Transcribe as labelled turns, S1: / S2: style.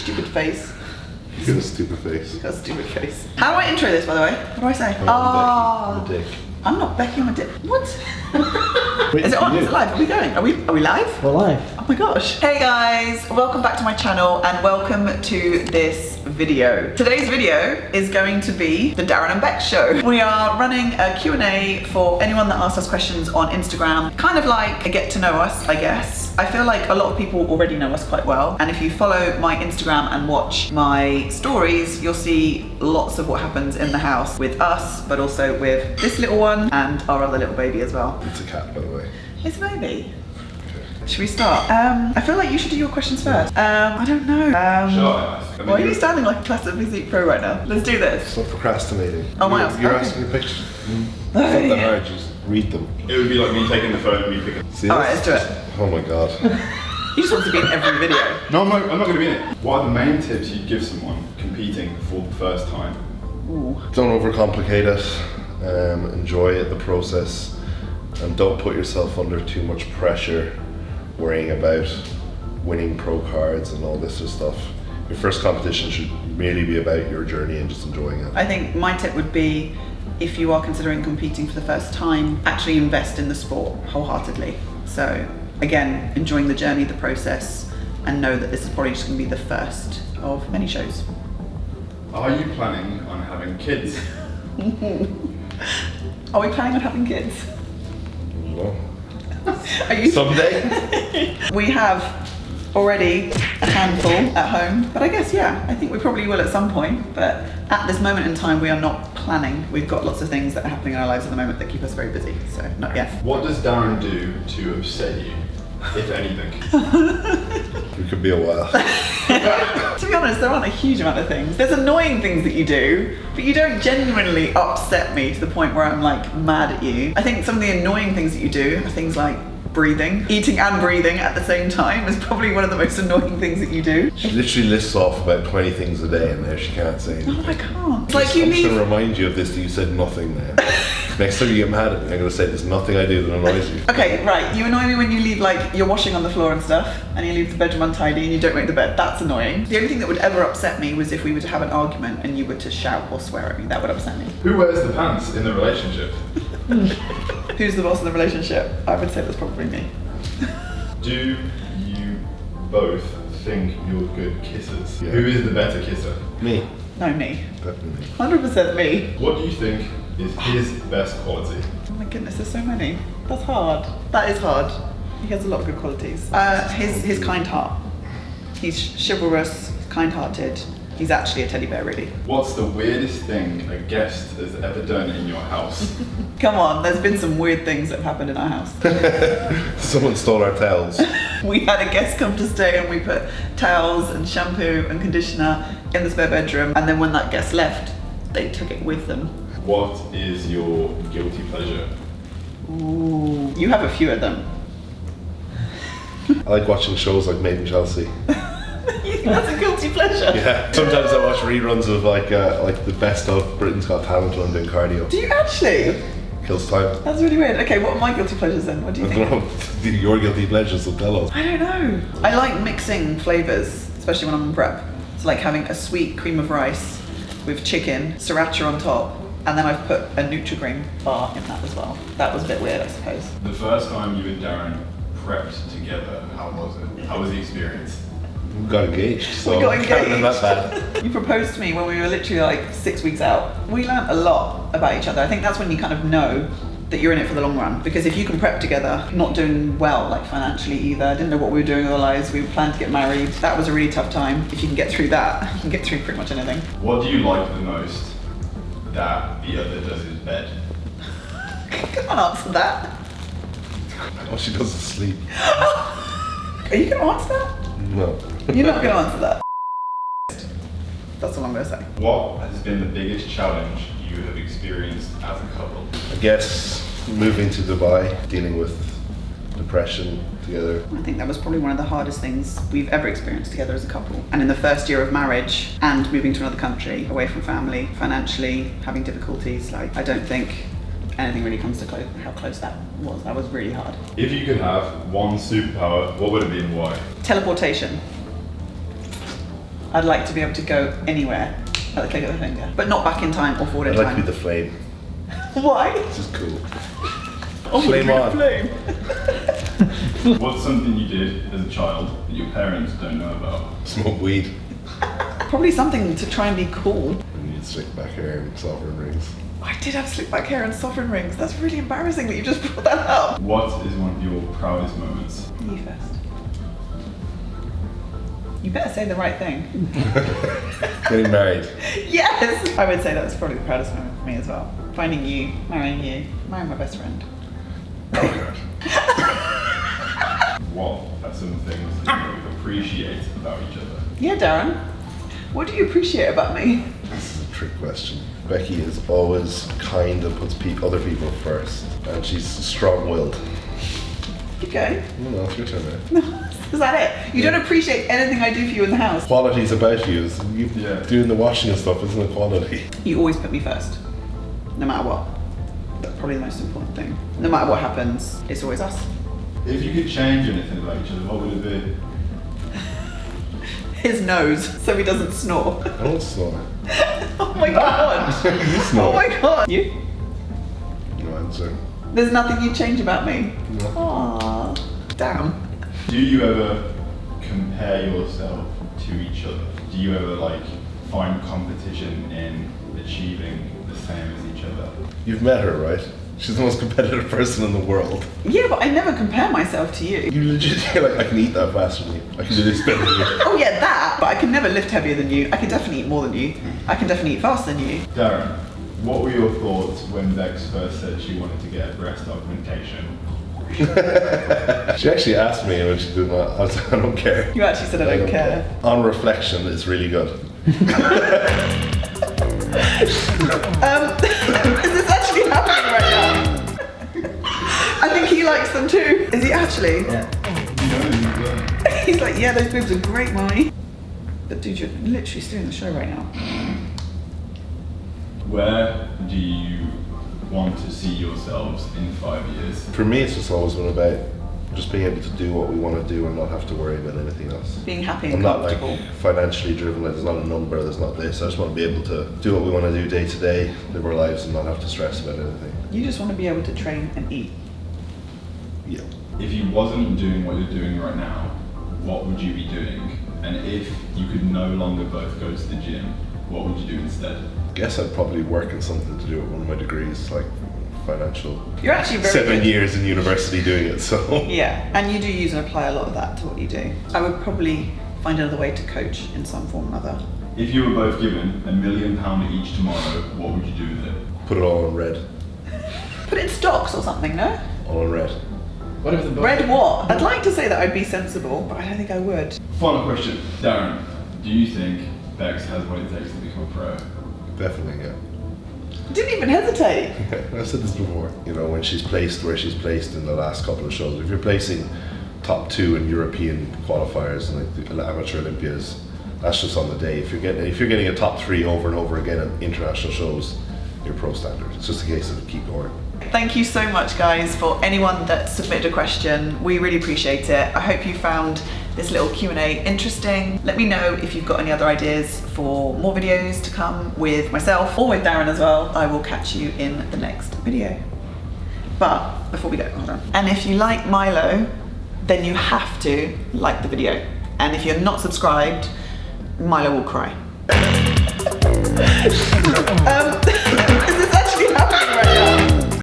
S1: stupid face.
S2: You got a stupid face.
S1: You got a stupid face. How do I intro this, by the way? What do I say?
S2: I'm a dick.
S1: I'm not Becky, I'm a dick. What?
S2: Wait,
S1: Is it on? Is it live? Are we going? Are we live?
S3: We're live.
S1: Oh my gosh. Hey guys, welcome back to my channel and welcome to this video. Today's video is going to be the Darren and Bex show. We are running a Q&A for anyone that asks us questions on Instagram. Kind of like a get to know us, I guess. I feel like a lot of people already know us quite well. And if you follow my Instagram and watch my stories, you'll see lots of what happens in the house with us, but also with this little one and our other little baby as well.
S2: It's a cat, by the way.
S1: It's a baby. Should we start? I feel like you should do your questions first. I don't know. Why are you standing like a classic physique pro right now? Let's do this.
S2: Stop procrastinating.
S1: Oh my God.
S2: You're
S1: Okay.
S2: asking me pictures. It's not that hard, just read them.
S4: It would be like me taking the phone and me picking.
S2: See
S1: Alright,
S2: this?
S1: let's do it.
S2: Oh my god.
S1: You just want to be in every video.
S4: No, I'm not going to be in it. What are the main tips you'd give someone competing for the first time?
S1: Ooh.
S2: Don't overcomplicate it. Enjoy the process. And don't put yourself under too much pressure worrying about winning pro cards and all this sort of stuff. Your first competition should merely be about your journey and just enjoying it.
S1: I think my tip would be, if you are considering competing for the first time, actually invest in the sport wholeheartedly. So again, enjoying the journey, the process, and know that this is probably just going to be the first of many shows.
S4: Are you planning on having kids?
S1: Are we planning on having kids?
S2: Well,
S1: Are you?
S2: someday.
S1: We have already a handful at home, but I guess, yeah, I think we probably will at some point, but at this moment in time, we are not planning. We've got lots of things that are happening in our lives at the moment that keep us very busy, so not yet.
S4: What does Darren do to upset you, if anything?
S2: It could be a while.
S1: To be honest, there aren't a huge amount of things. There's annoying things that you do, but you don't genuinely upset me to the point where I'm like mad at you. I think some of the annoying things that you do are things like breathing. Eating and breathing at the same time is probably one of the most annoying things that you do.
S2: She literally lists off about 20 things a day and now she can't say anything.
S1: No, I can't. It's like you
S2: I'm just
S1: leave.
S2: going to remind you of this that you said nothing now. Next time you get mad at me, I'm going to say there's nothing I do that annoys you.
S1: Okay, right, you annoy me when you leave like your washing on the floor and stuff, and you leave the bedroom untidy and you don't make the bed. That's annoying. The only thing that would ever upset me was if we were to have an argument and you were to shout or swear at me. That would upset me.
S4: Who wears the pants in the relationship?
S1: Who's the boss in the relationship? I would say that's probably me.
S4: Do you both think you're good kissers?
S2: Yeah.
S4: Who is the better kisser?
S2: Me.
S1: No, me.
S2: Definitely.
S1: 100% me.
S4: What do you think is his best quality?
S1: Oh my goodness, there's so many. That's hard. That is hard. He has a lot of good qualities. His kind heart. He's chivalrous, kind-hearted. He's actually a teddy bear, really.
S4: What's the weirdest thing a guest has ever done in your house?
S1: Come on, there's been some weird things that have happened in our house.
S2: Someone stole our towels.
S1: We had a guest come to stay and we put towels and shampoo and conditioner in the spare bedroom, and then when that guest left, they took it with them.
S4: What is your guilty pleasure?
S1: Ooh, you have a few of them.
S2: I like watching shows like Made in Chelsea.
S1: That's a guilty pleasure.
S2: Yeah. Sometimes I watch reruns of like the best of Britain's Got Talent when I'm doing cardio.
S1: Do you actually?
S2: Kills time.
S1: That's really weird. Okay, what are my guilty pleasures then? What do you
S2: I
S1: think?
S2: don't know. Your guilty pleasures, so tell us.
S1: I don't know. I like mixing flavours, especially when I'm on prep. It's like having a sweet cream of rice with chicken, sriracha on top, and then I've put a Nutri-Grain bar in that as well. That was a bit weird, I suppose.
S4: The first time you and Darren prepped together, how was it? How was the experience?
S2: We got engaged, so
S1: We got
S2: it can't have been
S1: engaged.
S2: that bad.
S1: You proposed to me when we were literally like 6 weeks out. We learned a lot about each other. I think that's when you kind of know that you're in it for the long run. Because if you can prep together, not doing well, like financially either, didn't know what we were doing with our lives, we planned to get married. That was a really tough time. If you can get through that, you can get through pretty much anything.
S4: What do you like the most that the other does in bed?
S1: Come on, answer that.
S2: All she does is sleep.
S1: Are you going to answer that?
S2: No.
S1: You're not going to answer that. That's all I'm going to say.
S4: What has been the biggest challenge you have experienced as a couple?
S2: I guess moving to Dubai, dealing with depression together.
S1: I think that was probably one of the hardest things we've ever experienced together as a couple. And in the first year of marriage and moving to another country, away from family, financially having difficulties, like I don't think anything really comes to how close that was. That was really hard.
S4: If you could have one superpower, what would it be and why?
S1: Teleportation. I'd like to be able to go anywhere at the click of a finger, but not back in time or forward in
S2: I'd
S1: time.
S2: like to be the flame.
S1: Why?
S2: This is cool.
S1: Oh,
S2: Flame on.
S1: Flame.
S4: What's something you did as a child that your parents don't know about?
S2: Smoke weed.
S1: Probably something to try and be cool.
S2: And you'd slick back hair and sovereign rings.
S1: I did have slick back hair and sovereign rings. That's really embarrassing that you just brought that up.
S4: What is one of your proudest moments?
S1: You first. You better say the right thing.
S2: Getting married.
S1: Yes! I would say that was probably the proudest moment for me as well. Finding you, marrying my best friend.
S2: Oh god.
S4: What are some things that you appreciate about each other?
S1: Yeah, Darren. What do you appreciate about me?
S2: This is a trick question. Becky is always kind and puts other people first. And she's strong-willed.
S1: Keep going.
S2: No, it's your turn now.
S1: Is that it? You don't appreciate anything I do for you in the house.
S2: Qualities about you is you doing the washing and stuff isn't a quality.
S1: You always put me first. No matter what. That's probably the most important thing. No matter what happens, it's always us.
S4: If you could change anything about each other, what would it be?
S1: His nose, so he doesn't snore.
S2: I don't snore.
S1: Oh my god!
S2: You snore.
S1: Oh my god! You?
S2: No answer.
S1: There's nothing you'd change about me?
S2: No.
S1: Aww. Damn.
S4: Do you ever compare yourself to each other? Do you ever find competition in achieving the same as each other?
S2: You've met her, right? She's the most competitive person in the world.
S1: Yeah, but I never compare myself to you.
S2: You legit you're like, I can eat that faster than you. I can do this better than you.
S1: Oh yeah, that. But I can never lift heavier than you. I can definitely eat more than you. I can definitely eat faster than you.
S4: Darren, what were your thoughts when Bex first said she wanted to get breast augmentation?
S2: She actually asked me when she did that. I was like, I don't care.
S1: You actually said I don't care.
S2: On reflection, it's really good.
S1: Is this actually happening right now? I think he likes them too. Is he actually?
S4: Yeah.
S1: He's like, yeah, those boobs are great, mommy. But dude, you're literally stealing the show right now.
S4: Where do you want to see yourselves in 5 years?
S2: For me, it's just always been about just being able to do what we want to do and not have to worry about anything else.
S1: Being happy
S2: I'm
S1: and
S2: not
S1: comfortable.
S2: financially driven, there's not a number, there's not this. I just want to be able to do what we want to do day to day, live our lives and not have to stress about anything.
S1: You just want to be able to train and eat.
S2: Yeah.
S4: If you wasn't doing what you're doing right now, what would you be doing? And if you could no longer both go to the gym, what would you do instead?
S2: I guess I'd probably work in something to do with one of my degrees, like financial.
S1: You're actually very
S2: 7
S1: good.
S2: years in university doing it, so.
S1: Yeah, and you do use and apply a lot of that to what you do. I would probably find another way to coach in some form or other.
S4: If you were both given £1 million each tomorrow, what would you do with it?
S2: Put it all in red.
S1: Put it in stocks or something, no?
S2: All in red.
S3: What if the both?
S1: Red what? I'd like to say that I'd be sensible, but I don't think I would.
S4: Final question. Darren, do you think Bex has what it takes to become a pro?
S2: Definitely, yeah.
S1: Didn't even hesitate.
S2: I've said this before. You know, when she's placed where she's placed in the last couple of shows, if you're placing top 2 in European qualifiers and like the amateur Olympias, that's just on the day. If you're getting a top 3 over and over again at international shows, you're pro standard. It's just a case of keep going.
S1: Thank you so much, guys, for anyone that submitted a question. We really appreciate it. I hope you found this little Q&A interesting. Let me know if you've got any other ideas for more videos to come with myself or with Darren as well. I will catch you in the next video. But before we go, hold on. And if you like Milo, then you have to like the video. And if you're not subscribed, Milo will cry.